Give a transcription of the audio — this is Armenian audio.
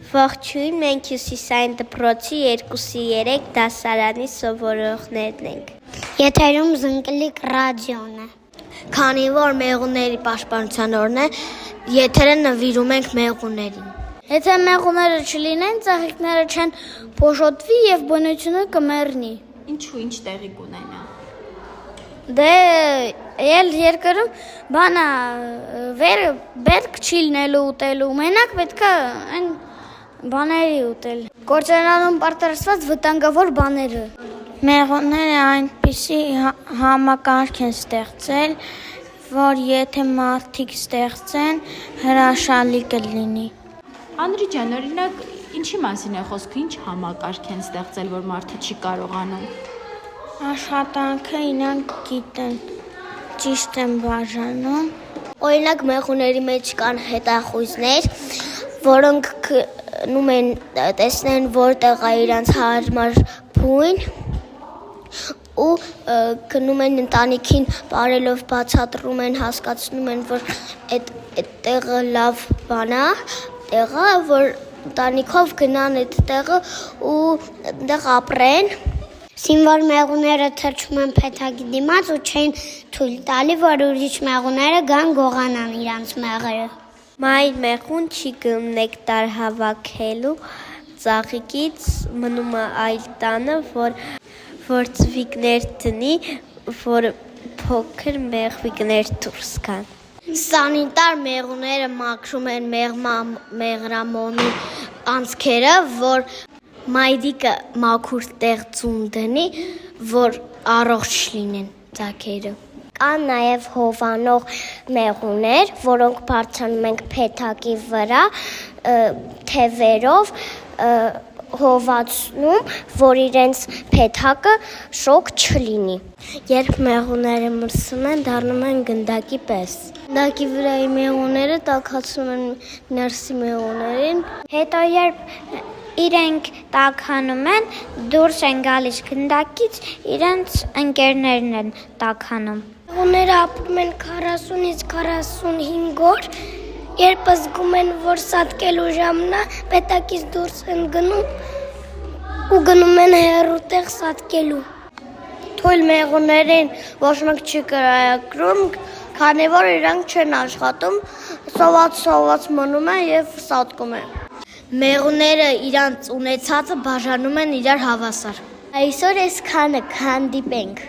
Ողջույն, մենք Հյուսիսային դպրոցի 2-3 դասարանի սովորողներն ենք։ Եթերում Զնկլիկ ռադիոն է։ Քանի որ մեղուների պաշտպանության օրն է, եթերը նվիրում ենք մեղուներին։ Եթե մեղուները չլինեն, ծաղիկները չեն փոշոտվի եւ բնությունը կմեռնի։ Ինչու ինչ տեղի կունենա։ Դե ել երկրում բանա բերք չի լինելու ուտելու, մենակ պետքա այն բաների ուտել։ Կործանանում պատրաստված վտանգավոր բաները։ Մեղուները այնպիսի համակարգ են ստեղծել, որ եթե մարդիկ ստեղծեն, հրաշալի կլինի։ Անդրի ջան, օրինակ, ինչի մասին է խոսքը, ինչ համակարգ են ստեղծել, որ մարդը չի կարողանում։ Աշխատանքը իրանք գիտեն, ճիշտ են բաժանում։ Օրինակ մեղուների մեջ կան հետախույզներ, որոնք գնում են տեսնեն որտեղ է իրանց հարմար բույն ու գնում են ընտանիքին բարելով բացատրում են, հասկացնում են, որ այդ տեղը լավ բան է, տեղը, որ ընտանիքով գնան այդ տեղը ու այնտեղ ապրեն։ Սիմվոր մեղուները թրջում են փեթակի դիմաց ու չեն թույլ տալի, որ ուրիշ մեղուները գան գողանան իրանց մեղրը։ Մայր մեղուն չի գնում նեկտար հավաքելու ծաղիկից, մնում է այլ տանը, որ ծվիկներ տնի, որ փոքր մեղվիկներ դուրս գան։ Սանիտար մեղուները մաքրում են մեղրամոմի անցքերը, որ մայրիկը մաքուր տեղ ծուն դնի, որ առողջ լինեն ձագերը։ Կան նաև հովանող մեղուներ, որոնք բարձրանում ենք փեթակի վրա, թևերով հովացնում, որ իրենց փեթակը շոկ չլինի։ Երբ մեղուները մրսում են, դառնում են գնդակի պես։ Գնդակի վրայի մեղուները տաքացնում են ներսի մեղուներին։ Հետո երբ իրենք տաքանում են, դուրս են գալիս գնդակից, իրենց ընկերներն են տաքանում։ Մեղուները ապրում են 40-ից 45 օր, երբ զգում են, որ սատկելու ժամն է, փեթակից դուրս են գնում ու գնում են հեռու տեղ սատկելու։ Թույլ մեղուներին ոչ մեկ չի կրակրում, քանի որ իրանք չեն աշխատում, սոված մնում են եւ սատկում են։ Մեղուները իրանց ունեցածը բաժանում են իրար հավասար։ Այսօր այսքանը, քանդիպենք։